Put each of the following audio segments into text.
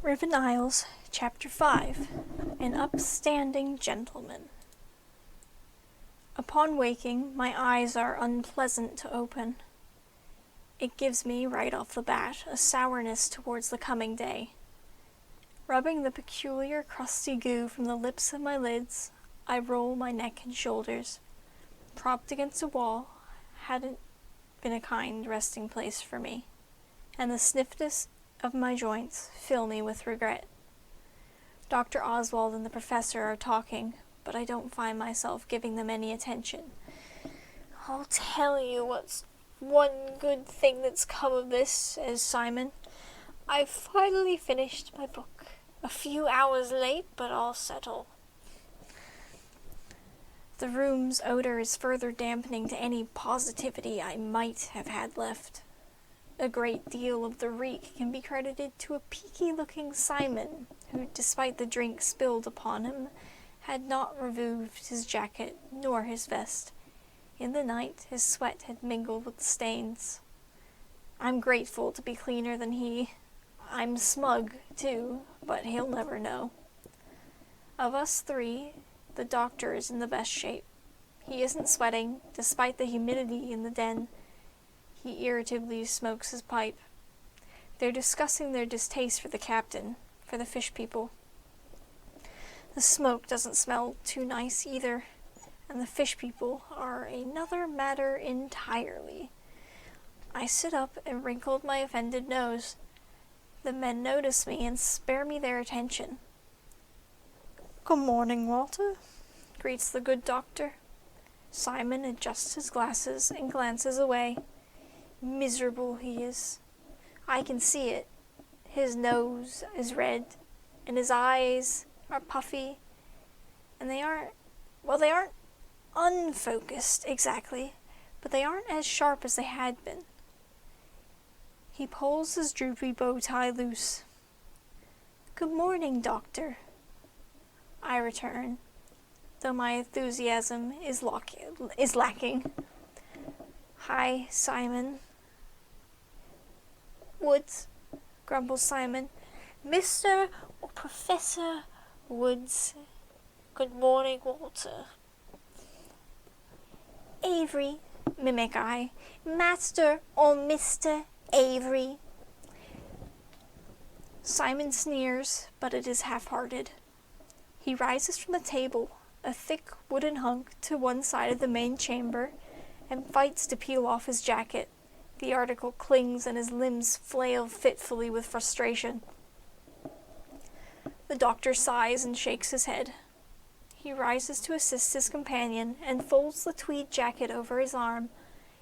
Riven Isles, Chapter 5, An Upstanding Gentleman. Upon waking, my eyes are unpleasant to open. It gives me, right off the bat, a sourness towards the coming day. Rubbing the peculiar crusty goo from the lips of my lids, I roll my neck and shoulders. Propped against a wall hadn't been a kind resting place for me, and the stiffness of my joints fill me with regret. Dr. Oswald and the professor are talking, but I don't find myself giving them any attention. "I'll tell you what's one good thing that's come of this," says Simon. "I've finally finished my book. A few hours late, but all settled." The room's odor is further dampening to any positivity I might have had left. A great deal of the reek can be credited to a peaky-looking Simon, who, despite the drink spilled upon him, had not removed his jacket nor his vest. In the night, his sweat had mingled with the stains. I'm grateful to be cleaner than he. I'm smug, too, but he'll never know. Of us three, the doctor is in the best shape. He isn't sweating, despite the humidity in the den. He irritably smokes his pipe. They're discussing their distaste for the captain, for the fish people. The smoke doesn't smell too nice either, and the fish people are another matter entirely. I sit up and wrinkled my offended nose. The men notice me and spare me their attention. "Good morning, Walter," greets the good doctor. Simon adjusts his glasses and glances away. Miserable he is. I can see it. His nose is red, and his eyes are puffy, and they aren't unfocused exactly, but they aren't as sharp as they had been. He pulls his droopy bow tie loose. "Good morning, doctor," I return, though my enthusiasm is lacking. "Hi, Simon." "Woods," grumbles Simon. "Mr. or Professor Woods." "Good morning, Walter." "Avery," mimic I. "Master or Mr. Avery." Simon sneers, but it is half-hearted. He rises from the table, a thick wooden hunk, to one side of the main chamber, and fights to peel off his jacket. The article clings and his limbs flail fitfully with frustration. The doctor sighs and shakes his head. He rises to assist his companion and folds the tweed jacket over his arm.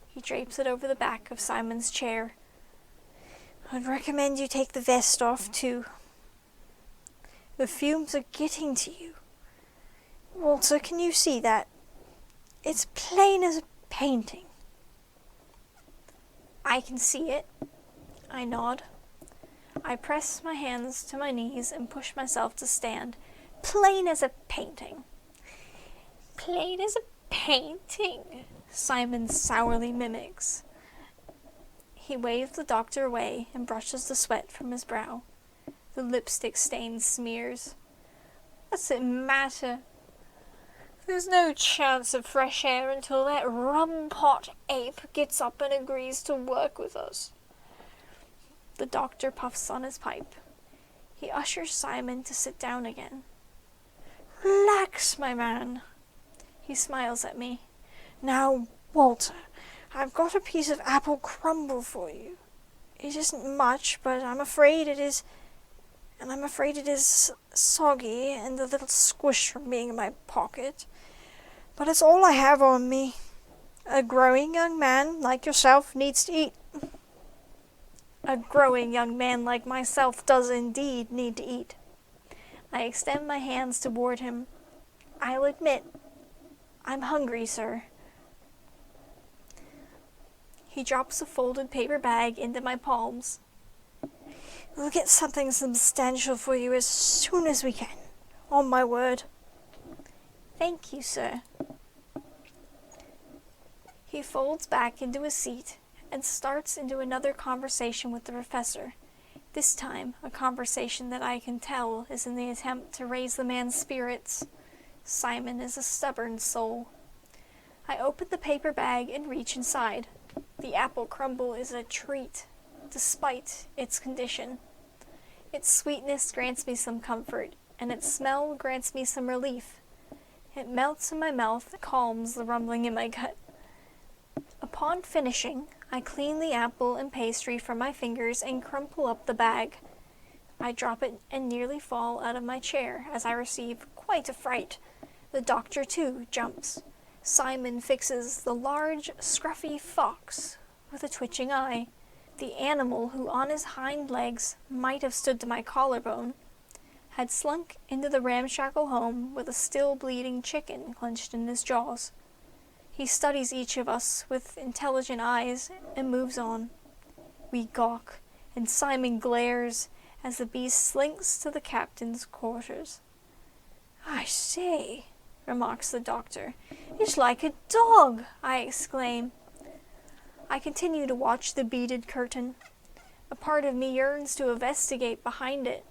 He drapes it over the back of Simon's chair. "I'd recommend you take the vest off, too. The fumes are getting to you. Walter, can you see that? It's plain as a painting." "I can see it." I nod. I press my hands to my knees and push myself to stand. "Plain as a painting." "Plain as a painting," Simon sourly mimics. He waves the doctor away and brushes the sweat from his brow. The lipstick stain smears. "What's it matter? There's no chance of fresh air until that rum-pot ape gets up and agrees to work with us." The doctor puffs on his pipe. He ushers Simon to sit down again. "Relax, my man." He smiles at me. "Now, Walter, I've got a piece of apple crumble for you. It isn't much, but I'm afraid it is soggy and a little squished from being in my pocket. But it's all I have on me. A growing young man like yourself needs to eat." "A growing young man like myself does indeed need to eat." I extend my hands toward him. "I'll admit, I'm hungry, sir." He drops a folded paper bag into my palms. "We'll get something substantial for you as soon as we can, on my word." "Thank you, sir." He folds back into his seat and starts into another conversation with the professor. This time, a conversation that I can tell is in the attempt to raise the man's spirits. Simon is a stubborn soul. I open the paper bag and reach inside. The apple crumble is a treat, despite its condition. Its sweetness grants me some comfort, and its smell grants me some relief. It melts in my mouth and calms the rumbling in my gut. Upon finishing, I clean the apple and pastry from my fingers and crumple up the bag. I drop it and nearly fall out of my chair as I receive quite a fright. The doctor, too, jumps. Simon fixes the large, scruffy fox with a twitching eye. The animal, who on his hind legs might have stood to my collarbone, had slunk into the ramshackle home with a still bleeding chicken clenched in his jaws. He studies each of us with intelligent eyes and moves on. We gawk, and Simon glares as the beast slinks to the captain's quarters. "I say," remarks the doctor, "it's like a dog," I exclaim. I continue to watch the beaded curtain. A part of me yearns to investigate behind it,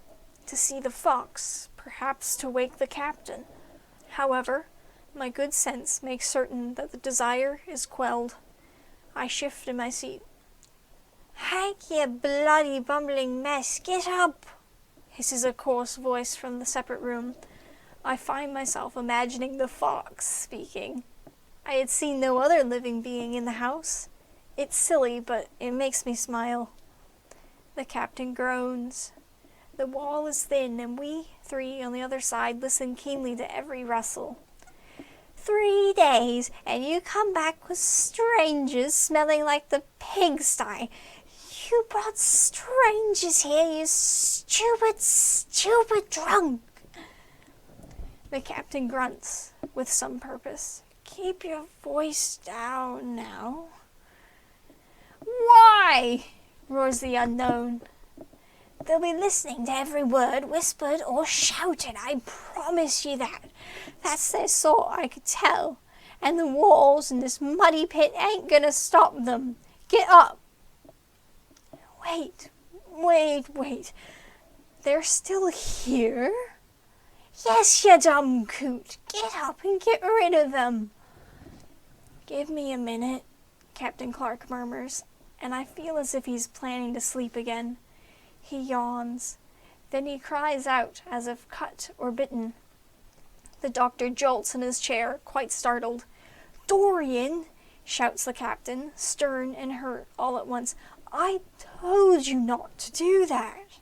to see the fox, perhaps to wake the captain. However, my good sense makes certain that the desire is quelled. I shift in my seat. "Hank, you bloody bumbling mess, get up!" hisses a coarse voice from the separate room. I find myself imagining the fox speaking. I had seen no other living being in the house. It's silly, but it makes me smile. The captain groans. The wall is thin, and we three on the other side listen keenly to every rustle. 3 days, and you come back with strangers smelling like the pigsty. You brought strangers here, you stupid, stupid drunk. The captain grunts with some purpose. "Keep your voice down now." "Why?" roars the unknown. "They'll be listening to every word, whispered or shouted, I promise you that. That's their sort, I could tell. And the walls in this muddy pit ain't gonna stop them. Get up." Wait. They're still here? "Yes, you dumb coot. Get up and get rid of them." "Give me a minute," Captain Clark murmurs, and I feel as if he's planning to sleep again. He yawns. Then he cries out as if cut or bitten. The doctor jolts in his chair, quite startled. "Dorian!" shouts the captain, stern and hurt all at once. "I told you not to do that."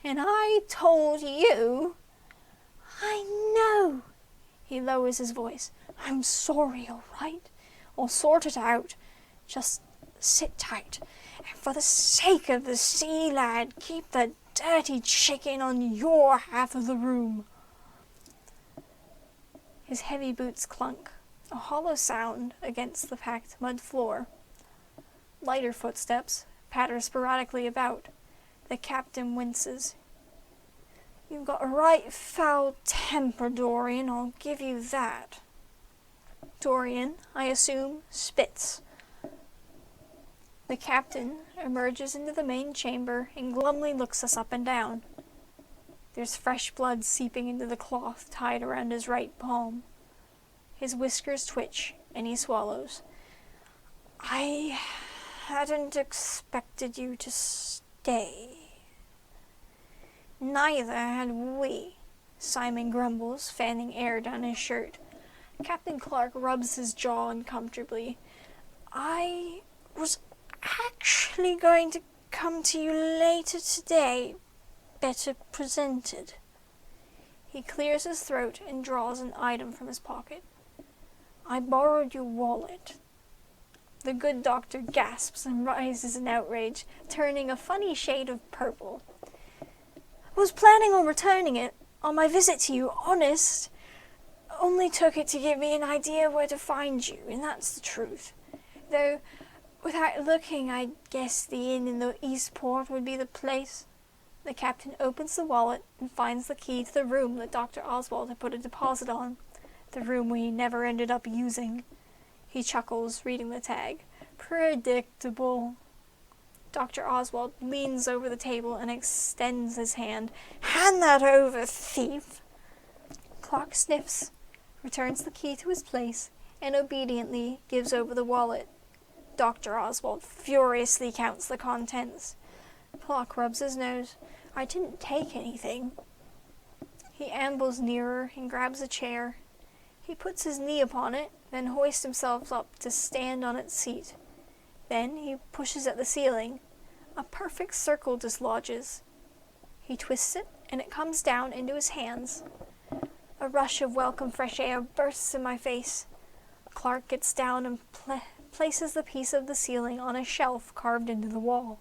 "And I told you." "I know." He lowers his voice. "I'm sorry, all right? I'll sort it out. Just sit tight. And for the sake of the sea, lad, keep the dirty chicken on your half of the room." His heavy boots clunk, a hollow sound against the packed mud floor. Lighter footsteps patter sporadically about. The captain winces. "You've got a right foul temper, Dorian, I'll give you that." Dorian, I assume, spits. The captain emerges into the main chamber and glumly looks us up and down. There's fresh blood seeping into the cloth tied around his right palm. His whiskers twitch, and he swallows. "I hadn't expected you to stay." "Neither had we," Simon grumbles, fanning air down his shirt. Captain Clark rubs his jaw uncomfortably. "I was actually going to come to you later today, better presented." He clears his throat and draws an item from his pocket. "I borrowed your wallet." The good doctor gasps and rises in outrage, turning a funny shade of purple. "I was planning on returning it on my visit to you, honest. Only took it to give me an idea where to find you, and that's the truth. Though, without looking, I'd guess the inn in the Eastport would be the place." The captain opens the wallet and finds the key to the room that Dr. Oswald had put a deposit on, the room we never ended up using. He chuckles, reading the tag. "Predictable." Dr. Oswald leans over the table and extends his hand. "Hand that over, thief!" Clark sniffs, returns the key to his place, and obediently gives over the wallet. Dr. Oswald furiously counts the contents. Clark rubs his nose. "I didn't take anything." He ambles nearer and grabs a chair. He puts his knee upon it, then hoists himself up to stand on its seat. Then he pushes at the ceiling. A perfect circle dislodges. He twists it, and it comes down into his hands. A rush of welcome fresh air bursts in my face. Clark gets down and places the piece of the ceiling on a shelf carved into the wall.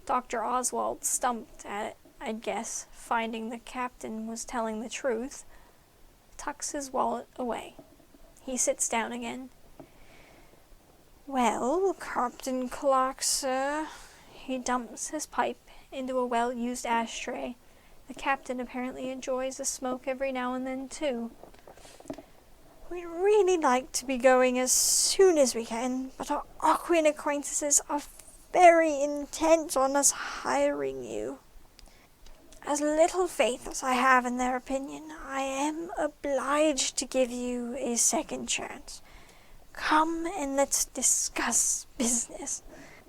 Dr. Oswald, stumped at it, I'd guess, finding the captain was telling the truth, tucks his wallet away. He sits down again. "Well, Captain Clark, sir." He dumps his pipe into a well-used ashtray. The captain apparently enjoys a smoke every now and then, too. "We'd really like to be going as soon as we can, but our Aquan acquaintances are very intent on us hiring you. As little faith as I have in their opinion, I am obliged to give you a second chance. Come and let's discuss business."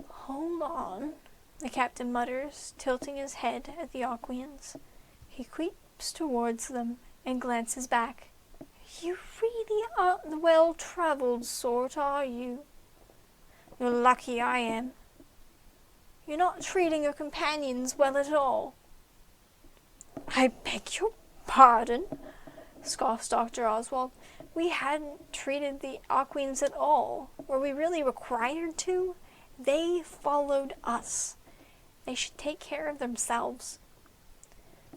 "Hold on," the captain mutters, tilting his head at the Aquans. He creeps towards them and glances back. "You really aren't the well-traveled sort, are you? You're lucky I am. You're not treating your companions well at all." "I beg your pardon," scoffs Dr. Oswald. "We hadn't treated the Aquans at all. Were we really required to? They followed us. They should take care of themselves."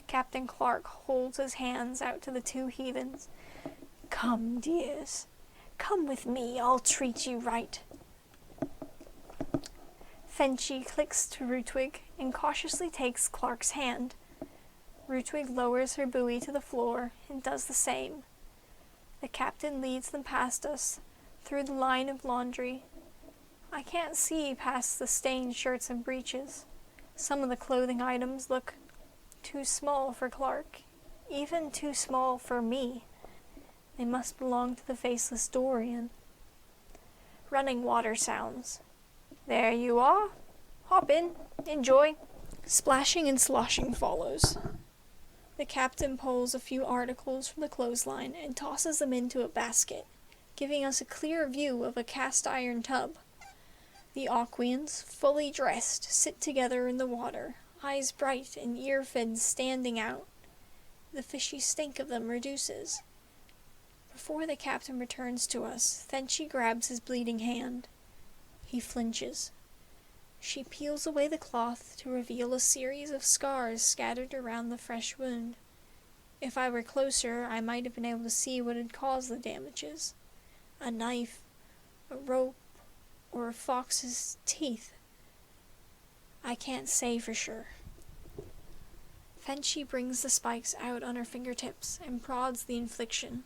Captain Clark holds his hands out to the two heathens. "Come, dears. Come with me. I'll treat you right." Fenchy clicks to Rootwig and cautiously takes Clark's hand. Rootwig lowers her buoy to the floor and does the same. The captain leads them past us, through the line of laundry. I can't see past the stained shirts and breeches. Some of the clothing items look too small for Clark, even too small for me. They must belong to the faceless Dorian. Running water sounds. "There you are. Hop in. Enjoy." Splashing and sloshing follows. The captain pulls a few articles from the clothesline and tosses them into a basket, giving us a clear view of a cast-iron tub. The Aquans, fully dressed, sit together in the water, eyes bright and ear-fins standing out. The fishy stink of them reduces. Before the captain returns to us, Fenchy grabs his bleeding hand. He flinches. She peels away the cloth to reveal a series of scars scattered around the fresh wound. If I were closer, I might have been able to see what had caused the damages. A knife, a rope, or a fox's teeth. I can't say for sure. Fenchy brings the spikes out on her fingertips and prods the infliction.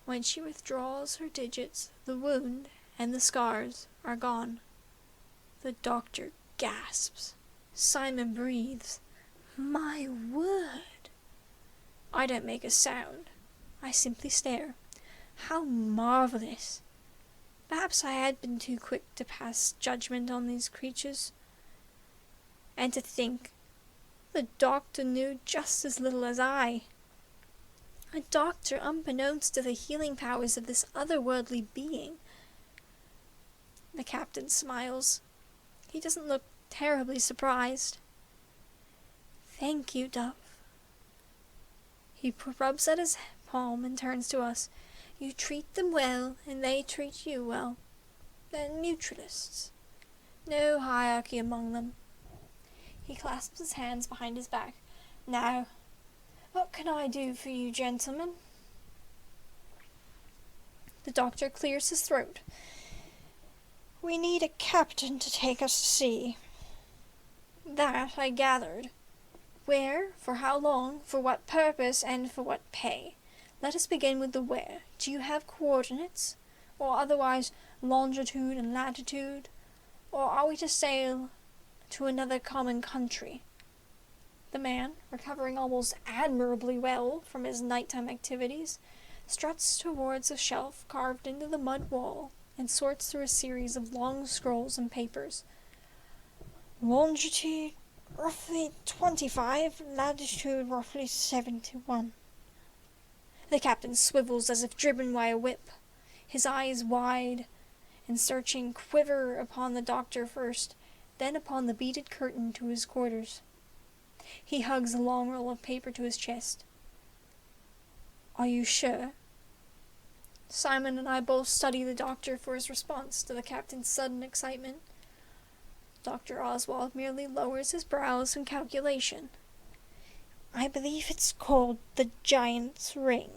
When she withdraws her digits, the wound and the scars are gone. The doctor gasps. Simon breathes. My word! I don't make a sound. I simply stare. How marvelous! Perhaps I had been too quick to pass judgment on these creatures. And to think, the doctor knew just as little as I. A doctor unbeknownst to the healing powers of this otherworldly being. The captain smiles. He doesn't look terribly surprised. Thank you, Dove. He rubs at his palm and turns to us. You treat them well, and they treat you well. They're neutralists. No hierarchy among them. He clasps his hands behind his back. Now, what can I do for you, gentlemen? The doctor clears his throat. We need a captain to take us to sea. That I gathered. Where, for how long, for what purpose, and for what pay? Let us begin with the where. Do you have coordinates? Or otherwise longitude and latitude? Or are we to sail to another common country. The man, recovering almost admirably well from his nighttime activities, struts towards a shelf carved into the mud wall and sorts through a series of long scrolls and papers. Longitude roughly 25, latitude roughly 71. The captain swivels as if driven by a whip, his eyes wide and searching quiver upon the doctor first, then upon the beaded curtain to his quarters. He hugs a long roll of paper to his chest. Are you sure? Simon and I both study the doctor for his response to the captain's sudden excitement. Dr. Oswald merely lowers his brows in calculation. I believe it's called the Giant's Ring.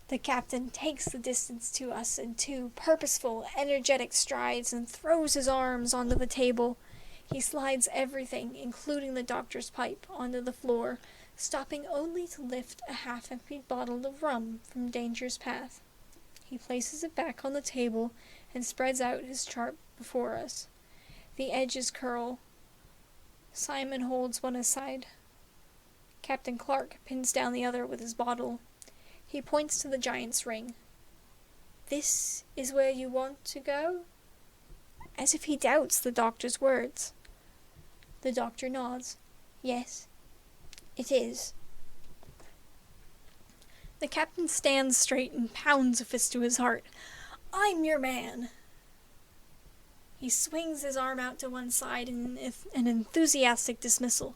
The captain takes the distance to us in 2 purposeful, energetic strides and throws his arms onto the table. He slides everything, including the doctor's pipe, onto the floor, stopping only to lift a half-emptied bottle of rum from Danger's path. He places it back on the table and spreads out his chart before us. The edges curl. Simon holds one aside. Captain Clark pins down the other with his bottle. He points to the Giant's Ring. This is where you want to go? As if he doubts the doctor's words. The doctor nods. Yes, it is. The captain stands straight and pounds a fist to his heart. I'm your man. He swings his arm out to one side in an enthusiastic dismissal.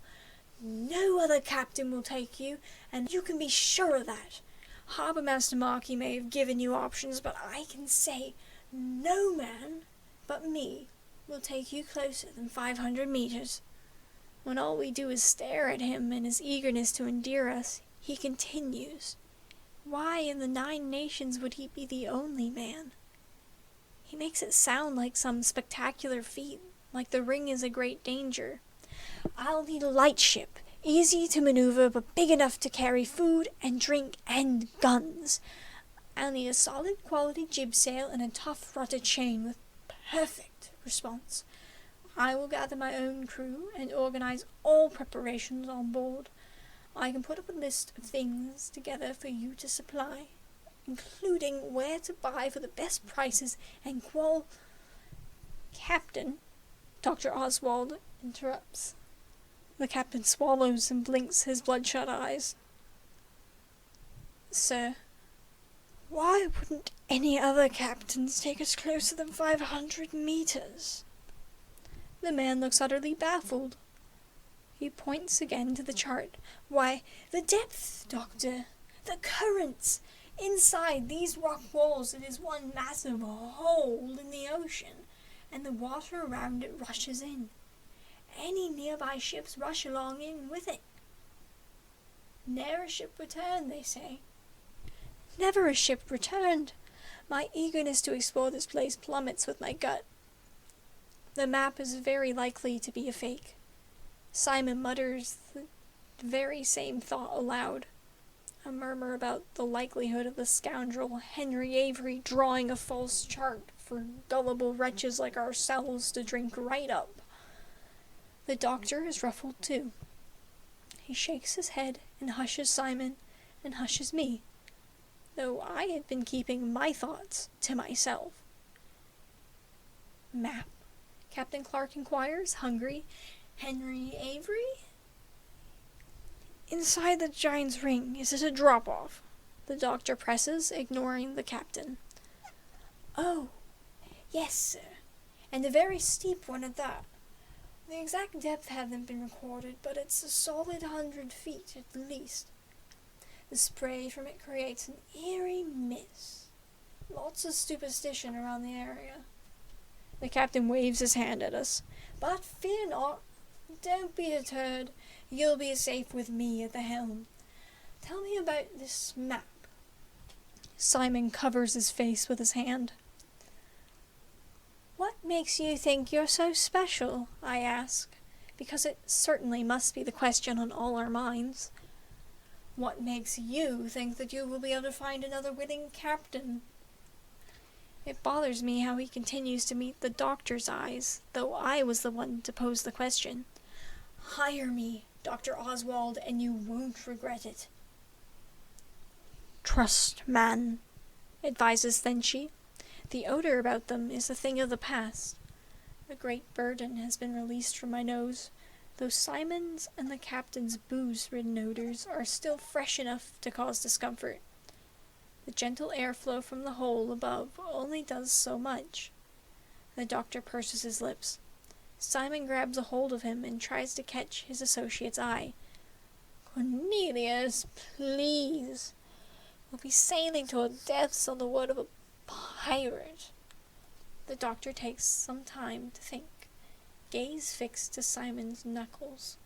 No other captain will take you, and you can be sure of that. Harbour Master Markey may have given you options, but I can say no man but me will take you closer than 500 meters. When all we do is stare at him and his eagerness to endear us, he continues. Why in the 9 nations would he be the only man? He makes it sound like some spectacular feat, like the ring is a great danger. I'll need a light ship, easy to maneuver but big enough to carry food and drink and guns. I'll need a solid quality jib sail and a tough rudder chain with perfect response. I will gather my own crew and organize all preparations on board. I can put up a list of things together for you to supply, including where to buy for the best prices and Captain, Dr. Oswald interrupts. The captain swallows and blinks his bloodshot eyes. Sir, why wouldn't any other captains take us closer than 500 meters? The man looks utterly baffled. He points again to the chart. Why, the depth, Doctor, the currents. Inside these rock walls it is one massive hole in the ocean, and the water around it rushes in. Any nearby ships rush along in with it. Ne'er a ship returned, they say. Never a ship returned. My eagerness to explore this place plummets with my gut. The map is very likely to be a fake. Simon mutters the very same thought aloud. A murmur about the likelihood of the scoundrel Henry Avery drawing a false chart for gullible wretches like ourselves to drink right up. The doctor is ruffled too. He shakes his head and hushes Simon and hushes me, though I had been keeping my thoughts to myself. Map? Captain Clark inquires, hungry. Henry Avery? Inside the Giant's Ring, is it a drop-off? The doctor presses, ignoring the captain. Oh, yes, sir, and a very steep one at that. The exact depth hasn't been recorded, but it's a solid 100 feet at least. The spray from it creates an eerie mist. Lots of superstition around the area. The captain waves his hand at us. But fear not. Don't be deterred. You'll be safe with me at the helm. Tell me about this map. Simon covers his face with his hand. What makes you think you're so special? I ask, because it certainly must be the question on all our minds. What makes you think that you will be able to find another willing captain? It bothers me how he continues to meet the doctor's eyes, though I was the one to pose the question. Hire me, Dr. Oswald, and you won't regret it. Trust, man, advises Thenchi. The odor about them is a thing of the past. A great burden has been released from my nose, though Simon's and the captain's booze-ridden odors are still fresh enough to cause discomfort. The gentle airflow from the hole above only does so much. The doctor purses his lips. Simon grabs a hold of him and tries to catch his associate's eye. Cornelius, please. We'll be sailing to our deaths on the word of a pirate. The doctor takes some time to think, gaze fixed to Simon's knuckles.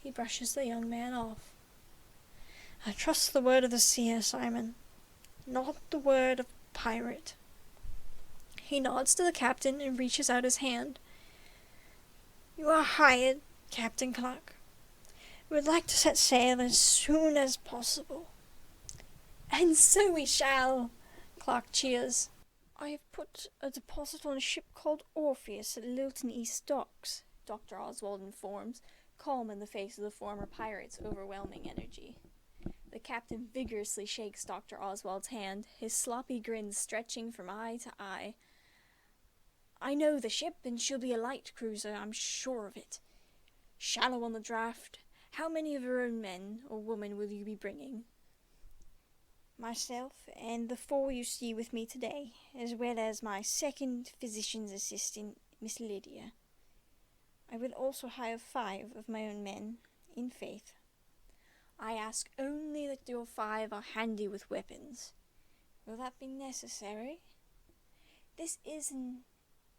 He brushes the young man off. I trust the word of the seer, Simon, not the word of pirate. He nods to the captain and reaches out his hand. You are hired, Captain Clark. We would like to set sail as soon as possible. And so we shall, Clark cheers. I have put a deposit on a ship called Orpheus at Lilton East Docks, Dr. Oswald informs, calm in the face of the former pirate's overwhelming energy. The captain vigorously shakes Dr. Oswald's hand, his sloppy grin stretching from eye to eye. I know the ship, and she'll be a light cruiser, I'm sure of it. Shallow on the draft. How many of your own men or women will you be bringing? Myself and the 4 you see with me today, as well as my second physician's assistant, Miss Lydia. I will also hire 5 of my own men, in faith. I ask only that your 5 are handy with weapons. Will that be necessary? This is an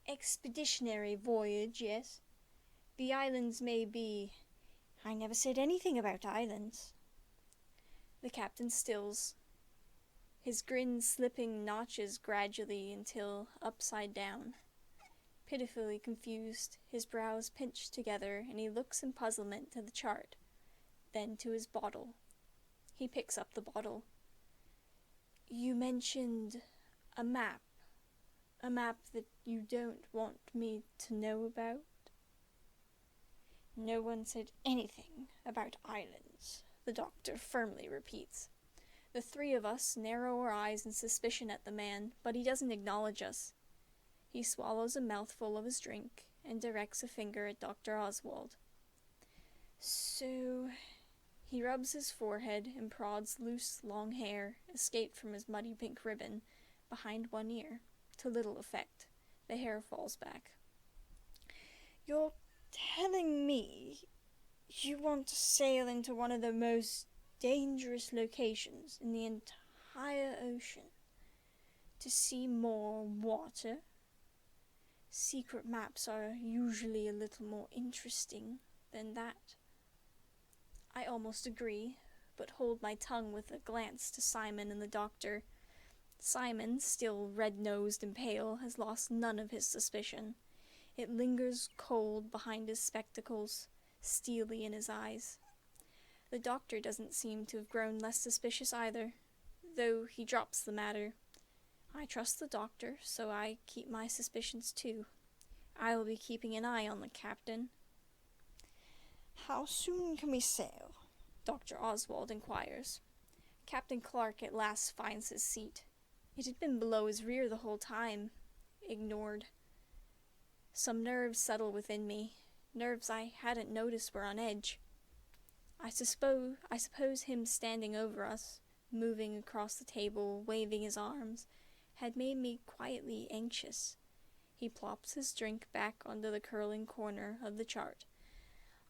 expeditionary voyage, yes? The islands may be... I never said anything about islands. The captain stills, his grin slipping notches gradually until upside down. Pitifully confused, his brows pinch together, and he looks in puzzlement to the chart, then to his bottle. He picks up the bottle. You mentioned a map that you don't want me to know about? No one said anything about islands, the doctor firmly repeats. The 3 of us narrow our eyes in suspicion at the man, but he doesn't acknowledge us. He swallows a mouthful of his drink and directs a finger at Dr. Oswald. So, he rubs his forehead and prods loose long hair, escaped from his muddy pink ribbon, behind one ear. To little effect. The hair falls back. You're telling me you want to sail into one of the most dangerous locations in the entire ocean to see more water? Secret maps are usually a little more interesting than that. I almost agree, but hold my tongue with a glance to Simon and the doctor. Simon, still red-nosed and pale, has lost none of his suspicion. It lingers cold behind his spectacles, steely in his eyes. The doctor doesn't seem to have grown less suspicious either, though he drops the matter. I trust the doctor, so I keep my suspicions too. I will be keeping an eye on the captain. How soon can we sail? Dr. Oswald inquires. Captain Clark at last finds his seat. It had been below his rear the whole time, ignored. Some nerves settle within me, nerves I hadn't noticed were on edge. I suppose him standing over us, moving across the table, waving his arms, had made me quietly anxious. He plops his drink back onto the curling corner of the chart.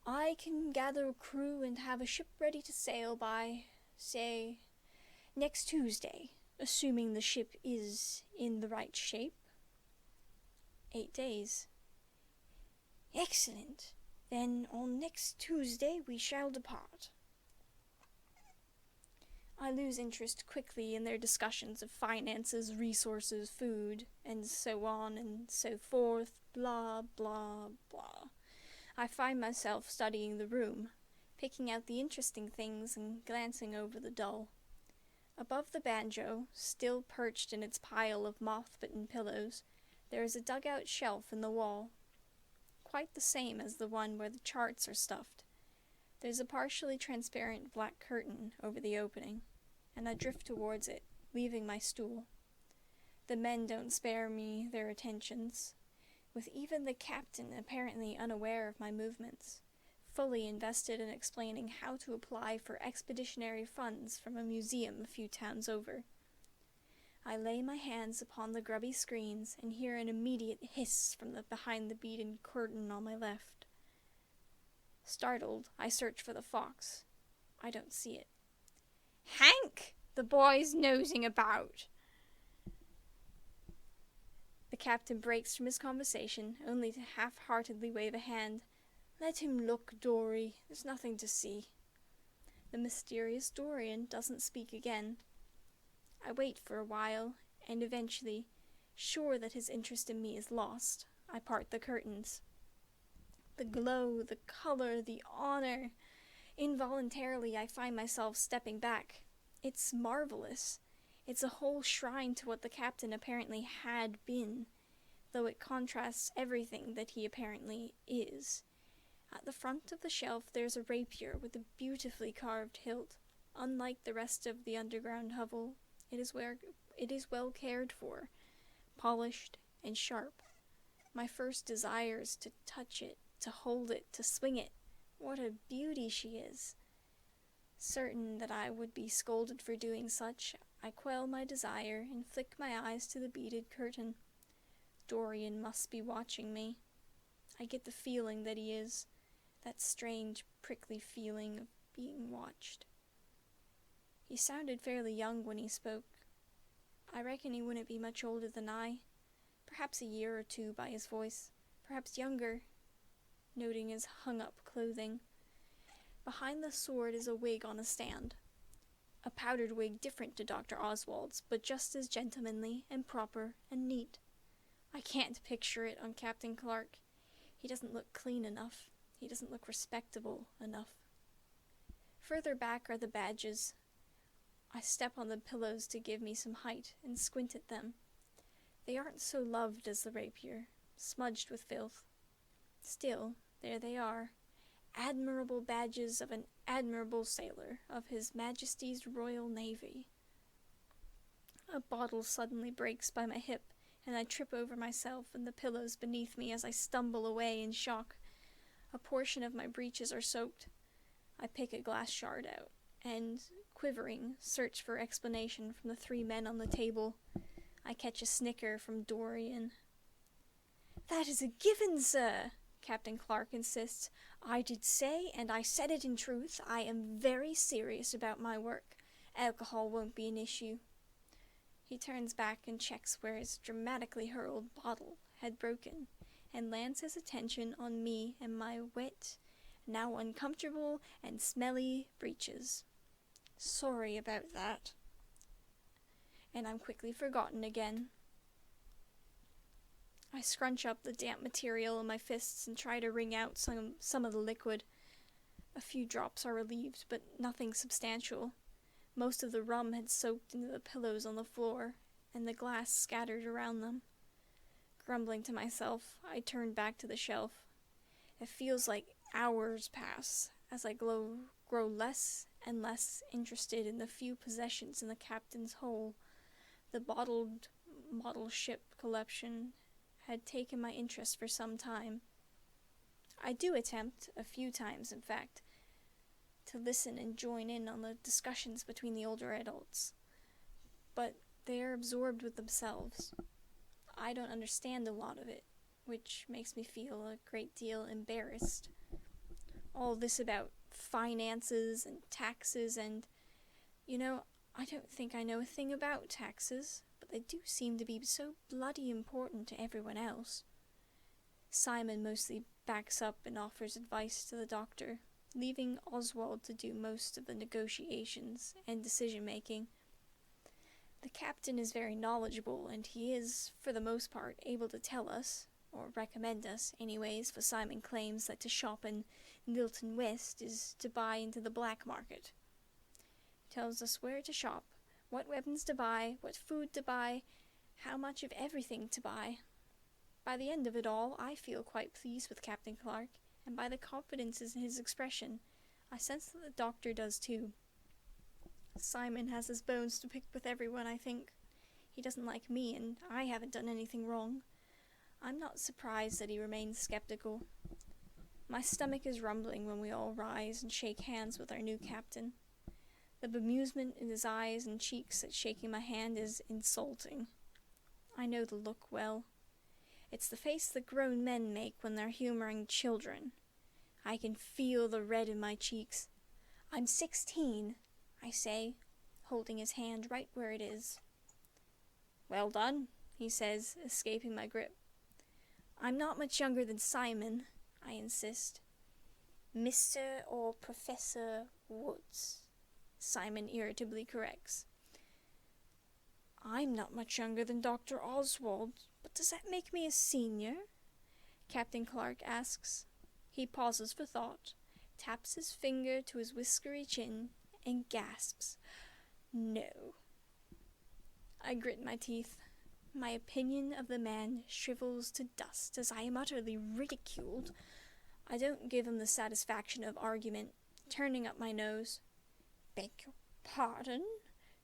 I can gather a crew and have a ship ready to sail by, say, next Tuesday. Assuming the ship is in the right shape. 8 days. Excellent. Then on next Tuesday we shall depart. I lose interest quickly in their discussions of finances, resources, food, and so on and so forth, blah, blah, blah. I find myself studying the room, picking out the interesting things and glancing over the dull. Above the banjo, still perched in its pile of moth-bitten pillows, there is a dug-out shelf in the wall, quite the same as the one where the charts are stuffed. There's a partially transparent black curtain over the opening, and I drift towards it, leaving my stool. The men don't spare me their attentions, with even the captain apparently unaware of my movements, fully invested in explaining how to apply for expeditionary funds from a museum a few towns over. I lay my hands upon the grubby screens and hear an immediate hiss from behind the beaded curtain on my left. Startled, I search for the fox. I don't see it. "Hank! The boy's nosing about!" The captain breaks from his conversation, only to half-heartedly wave a hand. "Let him look, Dory. There's nothing to see." The mysterious Dorian doesn't speak again. I wait for a while, and eventually, sure that his interest in me is lost, I part the curtains. The glow, the color, the honor. Involuntarily, I find myself stepping back. It's marvelous. It's a whole shrine to what the captain apparently had been, though it contrasts everything that he apparently is. At the front of the shelf there's a rapier with a beautifully carved hilt. Unlike the rest of the underground hovel, it is well cared for, polished and sharp. My first desire is to touch it, to hold it, to swing it. What a beauty she is! Certain that I would be scolded for doing such, I quell my desire and flick my eyes to the beaded curtain. Dorian must be watching me. I get the feeling that he is, that strange, prickly feeling of being watched. He sounded fairly young when he spoke. I reckon he wouldn't be much older than I, perhaps a year or two by his voice, perhaps younger, noting his hung-up clothing. Behind the sword is a wig on a stand. A powdered wig different to Dr. Oswald's, but just as gentlemanly and proper and neat. I can't picture it on Captain Clark. He doesn't look clean enough. He doesn't look respectable enough. Further back are the badges. I step on the pillows to give me some height and squint at them. They aren't so loved as the rapier, smudged with filth. Still, there they are. Admirable badges of an admirable sailor of His Majesty's Royal Navy. A bottle suddenly breaks by my hip, and I trip over myself and the pillows beneath me as I stumble away in shock. A portion of my breeches are soaked. I pick a glass shard out, and, quivering, search for explanation from the three men on the table. I catch a snicker from Dorian. "That is a given, sir," Captain Clark insists. "I did say, and I said it in truth, I am very serious about my work. Alcohol won't be an issue." He turns back and checks where his dramatically hurled bottle had broken, and lands his attention on me and my wet, now uncomfortable and smelly breeches. "Sorry about that." And I'm quickly forgotten again. I scrunch up the damp material in my fists and try to wring out some of the liquid. A few drops are relieved, but nothing substantial. Most of the rum had soaked into the pillows on the floor, and the glass scattered around them. Grumbling to myself, I turn back to the shelf. It feels like hours pass as I grow less and less interested in the few possessions in the captain's hold. The bottled model ship collection had taken my interest for some time. I do attempt, a few times in fact, to listen and join in on the discussions between the older adults, but they are absorbed with themselves. I don't understand a lot of it, which makes me feel a great deal embarrassed. All this about finances and taxes and, I don't think I know a thing about taxes, but they do seem to be so bloody important to everyone else. Simon mostly backs up and offers advice to the doctor, leaving Oswald to do most of the negotiations and decision-making. The captain is very knowledgeable, and he is, for the most part, able to tell us, or recommend us, anyways, for Simon claims that to shop in Nilton West is to buy into the black market. Tells us where to shop, What weapons to buy, what food to buy, how much of everything to buy. By the end of it all, I feel quite pleased with Captain Clark, and by the confidence in his expression, I sense that the doctor does too. Simon has his bones to pick with everyone, I think. He doesn't like me, and I haven't done anything wrong. I'm not surprised that he remains skeptical. My stomach is rumbling when we all rise and shake hands with our new captain. The bemusement in his eyes and cheeks at shaking my hand is insulting. I know the look well. It's the face that grown men make when they're humoring children. I can feel the red in my cheeks. I'm 16, I say, holding his hand right where it is. Well done, he says, escaping my grip. I'm not much younger than Simon, I insist. Mr. or Professor Woods, Simon irritably corrects. I'm not much younger than Dr. Oswald, but does that make me a senior? Captain Clark asks. He pauses for thought, taps his finger to his whiskery chin, and gasps. No. I grit my teeth. My opinion of the man shrivels to dust as I am utterly ridiculed. I don't give him the satisfaction of argument, turning up my nose. Beg your pardon?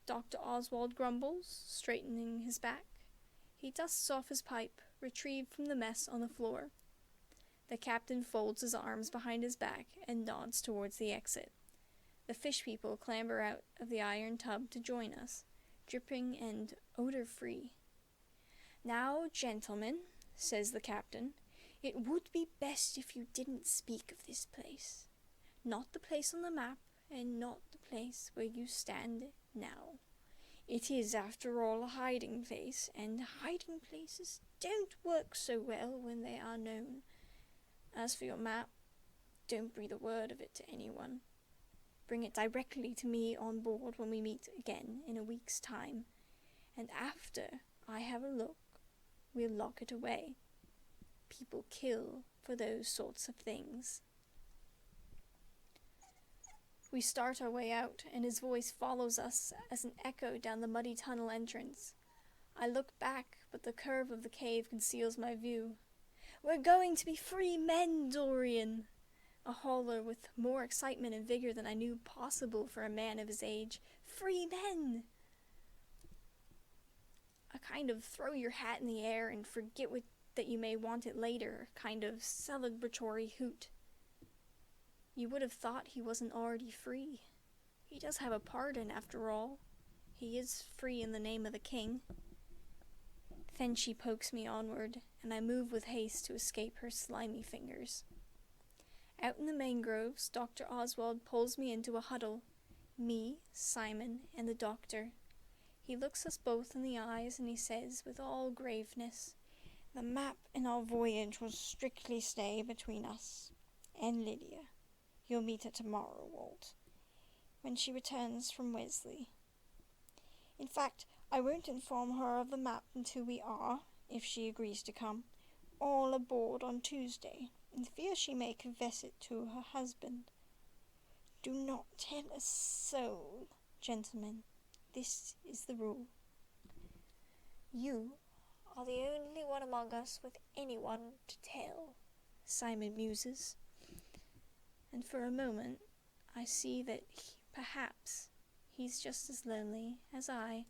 Dr. Oswald grumbles, straightening his back. He dusts off his pipe, retrieved from the mess on the floor. The captain folds his arms behind his back and nods towards the exit. The fish people clamber out of the iron tub to join us, dripping and odor-free. Now, gentlemen, says the captain, it would be best if you didn't speak of this place. Not the place on the map, and not the place where you stand now. It is, after all, a hiding place, and hiding places don't work so well when they are known. As for your map, don't breathe a word of it to anyone. Bring it directly to me on board when we meet again in a week's time, and after I have a look, we'll lock it away. People kill for those sorts of things. We start our way out, and his voice follows us as an echo down the muddy tunnel entrance. I look back, but the curve of the cave conceals my view. We're going to be free men, Dorian! A holler with more excitement and vigor than I knew possible for a man of his age. Free men! A kind of throw your hat in the air and forget that you may want it later kind of celebratory hoot. You would have thought he wasn't already free. He does have a pardon, after all. He is free in the name of the king. Then she pokes me onward, and I move with haste to escape her slimy fingers. Out in the mangroves, Dr. Oswald pulls me into a huddle. Me, Simon, and the doctor. He looks us both in the eyes, and he says, with all graveness, "The map and our voyage will strictly stay between us and Lydia. You'll meet her tomorrow, Walt, when she returns from Wesley. In fact, I won't inform her of the map until we are, if she agrees to come, all aboard on Tuesday, in fear she may confess it to her husband. Do not tell a soul, gentlemen. This is the rule." "You are the only one among us with anyone to tell," Simon muses. And for a moment, I see that perhaps he's just as lonely as I.